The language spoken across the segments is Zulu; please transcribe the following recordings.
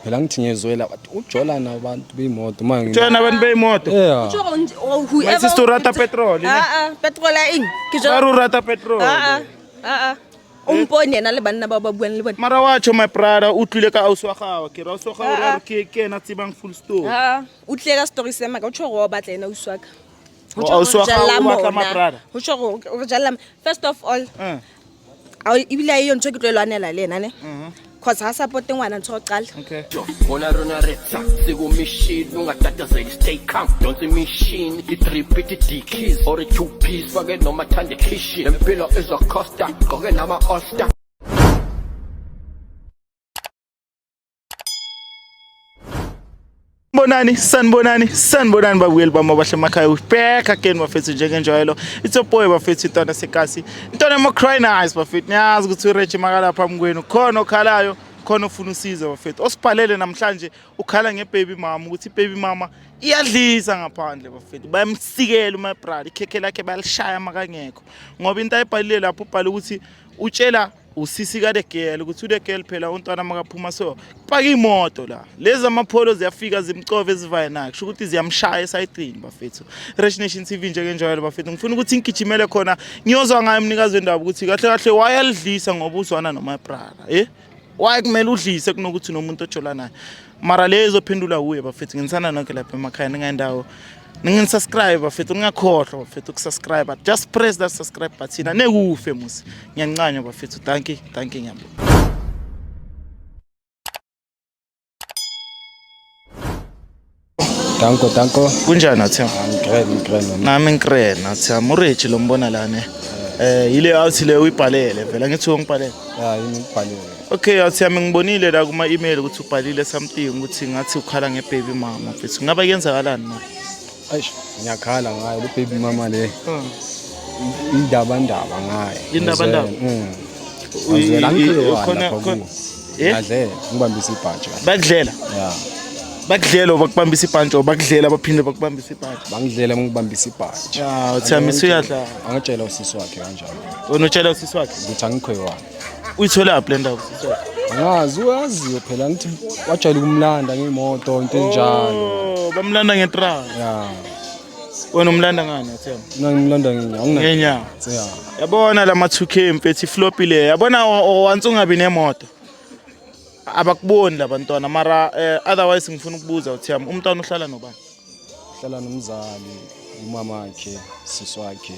phela ngithi ngiyezwela bathi ujola nabantu beimoto manje Jola abantu beyimoto whoever sister rata petrol petrol ing Baru rata petrol umpone yena le banna ba buang le bona mara wacho my brother o tlile ka ausi wa gawa ke ra ausi wa gawa ke ena tsebang full story o tlile ka story se maka o tsho go batla ena ausi wa ka ausi wa gawa o batla my brother o tsho go jalla first of all ibile ayo ntse ke tlelwanela le ena ne cause ha support ngwana ntse o qala okay bona rona re tsa siku machine ungatatazeli stay calm don't the machine it repeat the keys or a two piece forget no matter the kitchen empilo is a costa goge nama osta sanibonani babuyeli bami abahle emakhaya back again bafethu njengenjalo it's a boy bafethu intwana sekasi intwana mo cry nice bafethu niyazi ukuthi uRechi makala phambi kwenu khona okhalayo khona ufuna usizo bafethu osiphalele namhlanje ukhala ngebaby mama ukuthi baby mama iyadlisa ngaphandle bafethu bayamsikela my brother ikhekhe lakhe bayalishaya makangekho ngoba into ayibhalile lapho ubhala ukuthi utshela usisi ka the girl ukuthi the girl phela untwana makaphuma so paka imoto la lezi amapholo ziyafika zimcove ezivaye nakho kusho ukuthi ziyamshaya esayidini bafethu Rich Nation TV njengenjalo bafethu ngifuna ukuthi ngigijimele khona ngiyozwa ngayo umnikazi wendaba ukuthi kahle kahle wayalidlisa ngoba uzwana no my brother why kumele udlise kunokuthi nomuntu ojola naye mara lezo phendula kuye bafethu nginisana nonke lapha emakhaya ningayendawo ningisubscribe bafethu ngakhohlwa bafethu ukusubscribe just press that subscribe button nekufe musi ngiyancanya bafethu thank you ngiyabonga Danko kunjani athi ngikren nami ngikrena athi uRechi lo mbona la ne ile athi le uyibhalele vela ngithi ngibhalele yini ngibhalele okay athi ngibonile la kuma email ukuthi ubhalile something ukuthi ngathi ukhala ngebaby mama mfethu ngaba kuyenzakalani manje Aish ngiyakhala ngayo le baby mama le indaba ngayo indaba uzwela ngikho khona yadle ngibambisa ibhaji bakudlela bakudlela bakubambisa ibhanti bakudlela baphinde bakubambisa ibhanti bangidlela ngibambisa ibhaji uthami suyadla angitshela usisi wakhe kanjalo wena utshela usisi wakhe ukuthi angikhoyiwana uyithola lapha le ndawo usisi wakhe angazi uyaziyo phela ngithi wajayela ukumlanda ngemoto into enjalo bamlanda ngetraka wena umlanda ngani athema ngimlanda ngenyawo yabona la ma 2K mfethi flop ile yabona wansi ungabi nemoto abakuboni labantwana mara otherwise ngifuna ukubuza uthiyami umntwana uhlala nobani uhlala nomzali umama wakhe sisi wakhe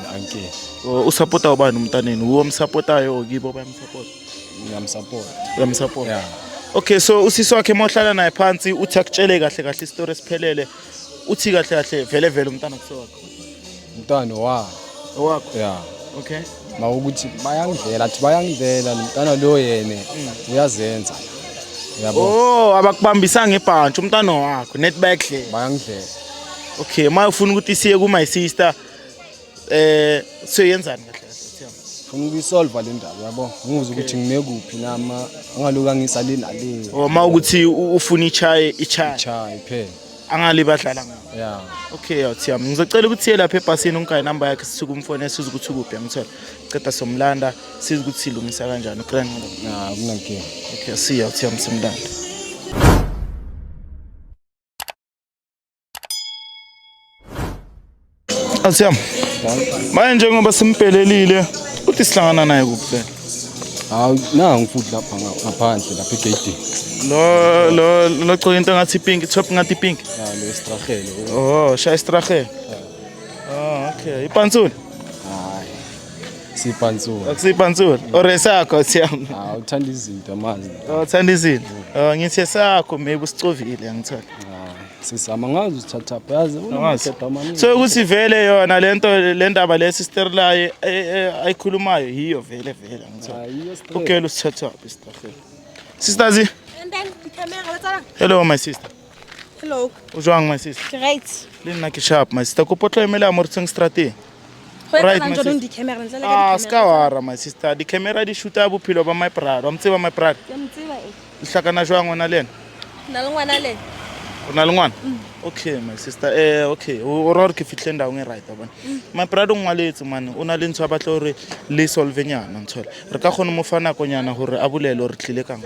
nanke usupporta ubani umntaneni uwo msupportayo okibo bayamsupport ngiyamsupport okay so usisi wakhe mohlala naye phansi uthi akutshele kahle istory esiphelele uthi kahle vele umntana kusowakho umntwana wakho okay mawukuthi bayangidlela nomntana lo yene uyazenza yabo abakubambisa ngebhanti umntana wakho net bayakudlela bayangidlela okay ma ufuna ukuthi siye ku my sister siyenzani kahle ufuna ukuyisolve le ndaba yabo ngizwe ukuthi ngime kuphi nama angaluka ngisale nale ma ukuthi ufuna ichaye phela angali badlala ngayo okay yathiyami ngizocela ukuthi siye lapha ebhasini ungayi number yakhe sisuka umfone siza ukuthi ukuphi ngithola ceda somlanda siza ukuthi silungisa kanjani ugrand kunankinga okay siya uthiyami simlanda athiyami manje ngoba simphelelile uthi sihlangana naye kuphela ngifutha lapha ngaphandle lapha egate lo gcoka into ngathi pink top ngathi pink lo Strachele shaya Strachele okay ipantsula hayi sipantsula akusipantsula oresakho siyami uthanda izinto amazi uthanda izinto ngithi esakho maybe usicovile ngithola sisama ngazi usithatha yazi unomthetho amaningi so ukuthi vele yona le ndaba le sister laye ayikhulumayo yiyo vele ngithola okay lo sithatha Strachele sisters and then the camera what's on hello my sister hello ujwang my sister great lena ke sharp my sister ko potlo emela Mortseng Strate right my sister skawara my sister the camera di shoota bophelo ba my brother amtseba my brother yamtsiba ihlakana jwang ona lena nalengwana le una lengwana okay my sister okay o ror ke fihle ndawo nge right abana my brother ngwaletse man una le ntshwa batla hore le solve nyana nthola re ka gona mo fana konyana hore a bulele re tlile kang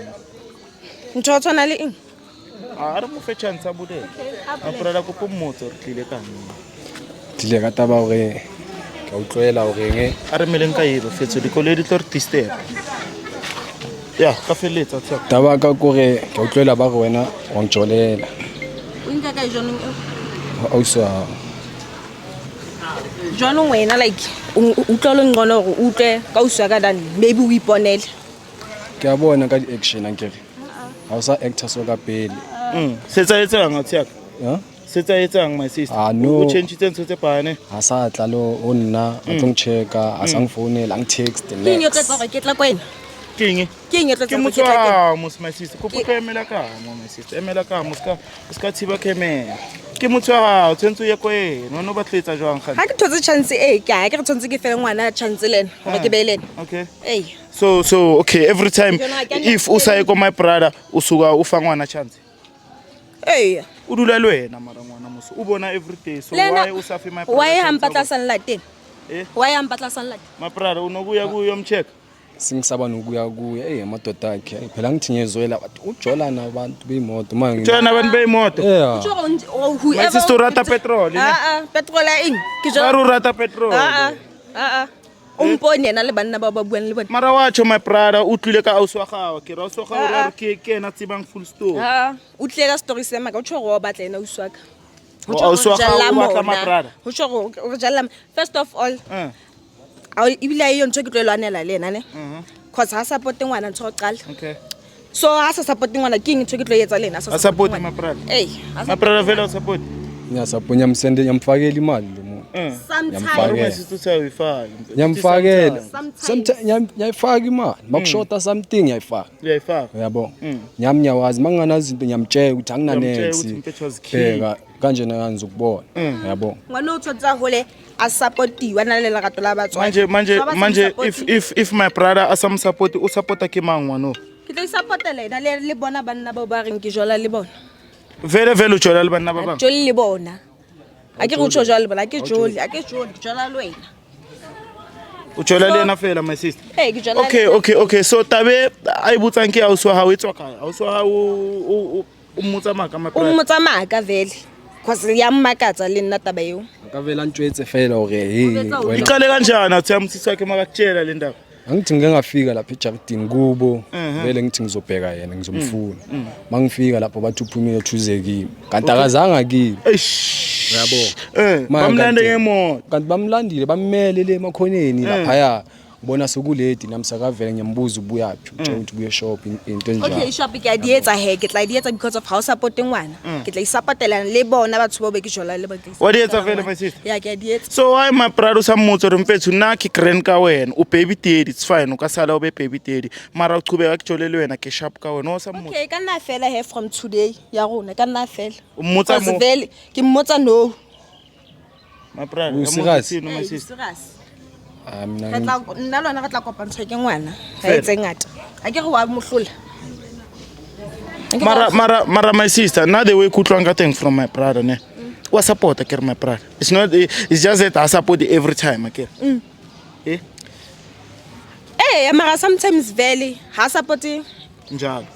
ntho o tshwana le eng a re mo fe chance a bodele my brother ko pomotso re tlile ka tlile ka taba hore ka utlwela hore nge a re meleng ka ero fetso dikoloi di tlo re disturb ya ka feletsa tsaka taba ka kore ka utlwela ba re wena wa ntjolela o nka ka jonong eo ausa jonong wena like utlolo ngcono hore utlwe ka uswa ka dane maybe o iponele ke a bona ka di-action ankere ha o sa actor so ka pele setsa etsang a tsaka ha setsa etsang my sister no. o change ntse tse pane ha sa tla lo o nna a tlo ncheka a sang phone lang text ke eng yo tletsa gore ke tla kwena ke eng ke eng yo tletsa ke gore motho ke tla wa mos my sister ko potla emela ka mo my sister emela ka mo ska thiba kemela ke motho wa tsentse ye ko ena no batletsa jwang ga ha ke thotse chance ke a ke re tshwantse ke fele ngwana chance lena gore ke be lena okay ei so okay every time if usaye ko my brother usuka ufa ngwana chance ei o dula le wena mara ngwana moso o bona every day so why usafi my brother why hampatla sanlateng why hampatla sanlateng my brother unokuya kuyo umcheck singisaba nokuya kuya amadoda akhe phela ngithinyezwela bathi ujolana abantu beimoto manje jona abantu beyimoto my sister rata petrol petrol eng ke jo rata petrol umpone yena le banna ba ba buang le bona mara wacho my brother o tlile ka auswa gawa ke ra auswa gawa ke ena tsebang full story o tlile ka story se maka o tsho go batla ena uswaka auswa gawa ba tla my brother o tsho go jalla first of all ibile ayo ntho ke tlelwanela le ena ne cause ha support ngwana ntho o qala okay so ha sa support ngwana ke eng ntho ke tlo etsa le ena sa support my brother my brother vela support nya support nyamsende nyamfakela imali lo muntu nyamfakela nyayifaka imali makushota something yayifaka yabo nyamnyawazi mangana izinto nyamtshela ukuthi anginanex bheka kanje nakanza ukubona yabo ngwana uthotsa hole asupportiwa nalela gato la batswa manje if my brother asam support o supporta ke mangwa no ke tlo supportela ena le bona banna ba ba reng ke jola le bona vele o jola le banna ba bang joli le bona a ke go jola le bona ke joli jola le wena o jola le ena fela my sister ke jola okay so tabe a ibutsang ke auswa ha o etswa kae auswa ha o mmotsa maka my brother o mmotsa maka vele cause ya mmakatsa le nna taba eo ka vela ntshwetse fela hore wena iqale kanjani athi amsisi wakhe makakutshela le ndaba angithi ngengafika lapha eJardini kubo vele ngithi ngizobheka yena ngizomfuna mangifika lapho bathi uphumile thuzekile kanti akazanga kimi yabo bamlande ngemoto kanti bamlandile bamele le emakhoneni lapha ya bona sokuledi namsakavele ngiyambuza ubuyaphi utsho ukuthi buye shop into enjalo okay shop ke adietsa ke tla adietsa because of how supporting ngwana ke tla isupportela le bona batho ba be ke jola le ba ke wa dietsa vele my sister ya ke adietsa so why my brother samutso re mpethu na ke grand ka wena u baby daddy it's fine o ka sala o be baby daddy mara o chubeka ke jole le wena ke sharp ka wena o samutso okay ka nna fela here from today ya rona ka nna fela o mmotsa mo vele ke mmotsa no my brother my sister nna lona re tla kopantshwa ke ngwana ga etse ngata a ke re wa mohlola mara my sister now the way kutlwang ka teng from my brother ne wa support ke my brother it's just that I support every time okay mara sometimes vele ha support njalo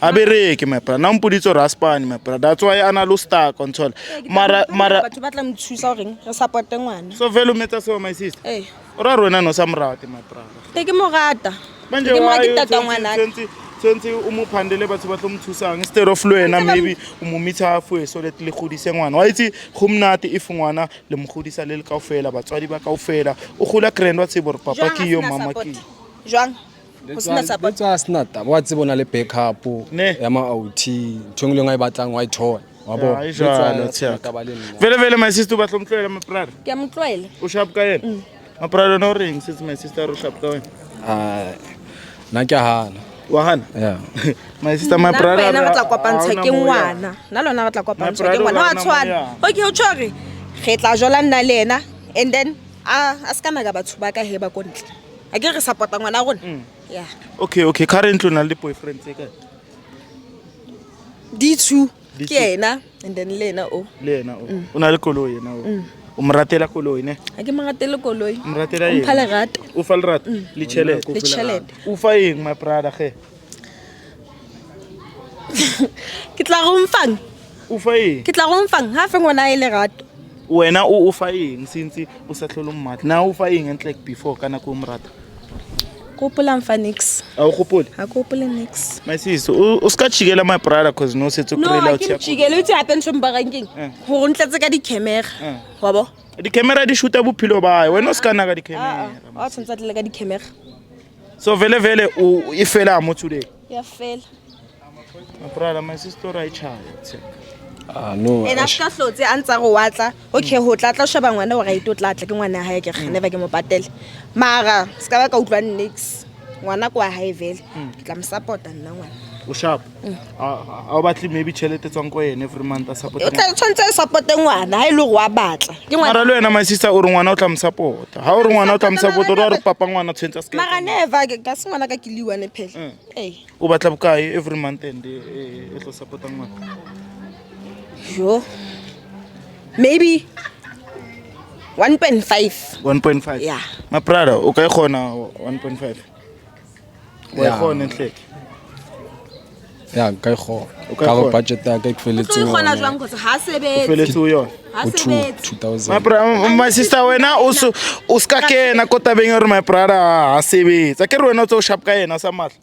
abereke my brother na mpuditso raspani my brother that's why ana lo stuck on tsola mara batho ba tla mthusa hore re support ngwana so vele umetsa so my sister ora rona no samrate my brother ke mo rata manje wa tata ngwana tshentse o mo phandele batho ba tlo mthusang instead of lwena maybe o mo mitha halfway so let le godise ngwana wa itse go mnate if ngwana le mogodisa le kaofela batswadi ba kaofela o gola grand wa tsebo re papa ke yo mama ke jwang go sina support tsa snata wa tsebona le backup ya ma OT thongile ngai batlang wa ithola wabo vele my sister ba tlo mtlwela my brother ke mtlwela o sharp ka yena my brother no ring since my sister o sharp ka wena na ke hana wahana yeah my sister my brother na batla kopantsa ke ngwana na lona batla kopantsa ke ngwana wa tshwana okay o tshware ge tla jola nna le ena and then a skana ga batho ba ka he ba kontle a ke re supporta ngwana rona yeah okay currently na le boyfriend se ka D2 ke yena and then le ena o una le koloi yena o mratela koloi ne a ke mratela koloi mratela yena umphale rata o fa le rata le chelete le chelete o fa eng my brother ge Ke tla go mfang. O fa eng? Ke tla go mfang ha fe ngwana a ile rato. Wena o fa eng since o sa tlhole mmata? Na o fa eng like before kana ko mrata? Gopola mfa nix. A o gopole? Ha gopole nix. My sister, o ska chigela my brother cause no se tso No, krela I o can tshia. chigele utse hape ntho mbaranking. Go ntletse ka di camera. Wa bo? Di camera di shoota bophelo ba hae. Wena o ska naka di camera. A tshwantse tle ka di camera. So vele o e fela mo today. Ya fela. My brother, my sister ra ichaya. No. Ena ska hlotse a ntsa go watla. Okay, ho tla sheba ngwana o right o tla ke ngwana hae ke never ke mo patele. Mara ska ba ka utlwa nix. Ngwana kwa hae vele. Ke tla mo supporta nna ngwana. O sharp. A o batli maybe chelete tswang ko yena every month a support. O tla tshwantse support ngwana ha ile go wa batla. Ke Mara le wena my sister o re ngwana o tla mo support. Ha o re ngwana o tla mo support o re papa ngwana tshwentse ska. Mara never ka se ngwana ka kiliwane phela. O batla bokae every month and e tlo support ngwana. Yo. Maybe 1.5. 1.5. Yeah. My brother, o ka khona 1.5. Wa khona nhle. Ya ka go. Ka go budget ya ka ifeletse Go gona jwang go ha sebetse. Feletse o yona. Ha sebetse. 2000. My brother, my sister wena o ska kena ko tabeng hore my brother ha sebetsa. Ke re wena o tso sharp ka yena sa matla.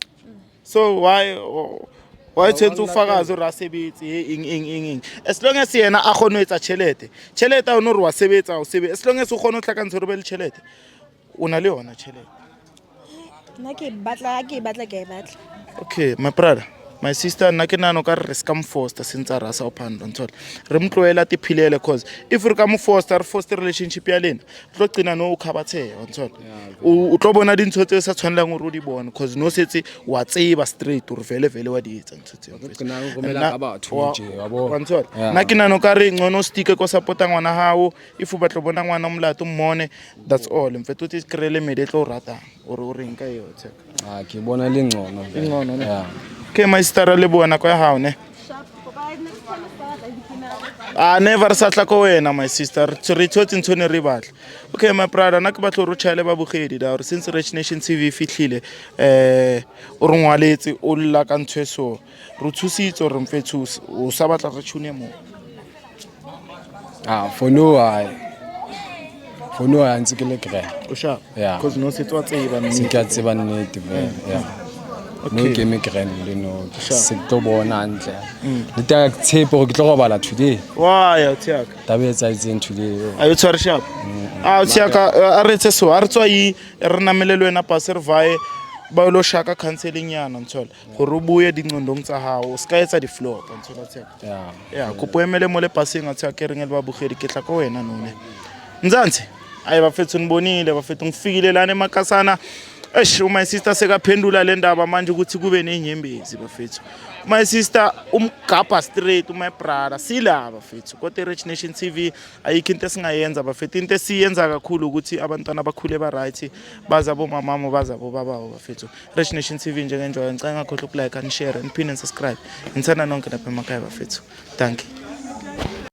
So why tshentse o fakaze re a sebetse eng as long as yena a gone etsa chelete o no re wa sebetsa o sebe as long as o gone o tlakantshe re be le chelete o na le yona chelete. Nna ke batla ke batla. Okay, my brother, my sister nna ke nano ka re ska mfoster since ra sa ophanda nthola re mtloela tiphilele cause if re ka mo foster relationship ya lena tlo qina no ukhabatheha nthola o tlo bona dintho tse sa tshwanelang o ro di bona cause no setse wa tseba straight o re vele wa di etsa ntho tse Qina go romela ka batho nje wa bo. nthola nna ke nano ka re ngcono stick ko supporta ngwana hao if o batla bona ngwana molato mmone that's all mfetho tse krele medetlo o ratang o reng ka yo tsheka Ke bona le ngcono. ngcono ne Yeah. ke my sister le bona kwa hao ne never sa tla ko wena my sister re thotse ntshone re batla. Okay my brother na ke batla ro chale ba bogedi da since Rich Nation TV fihlile o re ngwaletse o lla ka ntshwe so re thusitse re mfethusa o sa batla re tshune mo For no I ntse ke le kre. o sha Yeah. because no se tswa tseba Se ke a tseba nnete vele. Yeah. No ke me kren le no. Se tlo bona ntle. Le ta tshepe go ke tlo go bala today. wa ya tsaka Tabe tsa itseng today. ayo tshware sharp tsaka a re tse so a re tswa yi re namelelo wena pass re vae ba lo shaka counseling yana nthola gore o buye dingcondong tsa hao ska etsa di flop nthola tsaka Yeah. ko poemele mo le passing a tsaka ke reng le ba bogedi ke tla ko wena none nzansi ayi bafethu nibonile bafethu ngifikilelane emakasana my sister sekaphendula le ndaba manje ukuthi kube nenyembezi bafethu my sister umgapa straight my brother sila bafethu kodwa Rich Nation TV ayikho into esingayenza bafethu into esiyenza kakhulu ukuthi abantwana bakhule ba right baza bo mamamo baza bo babao bafethu Rich Nation TV njenge enjoy ngicela ngakhohle ukulike and share and pin and subscribe ngithanda nonke lapha emakhaya bafethu thank you.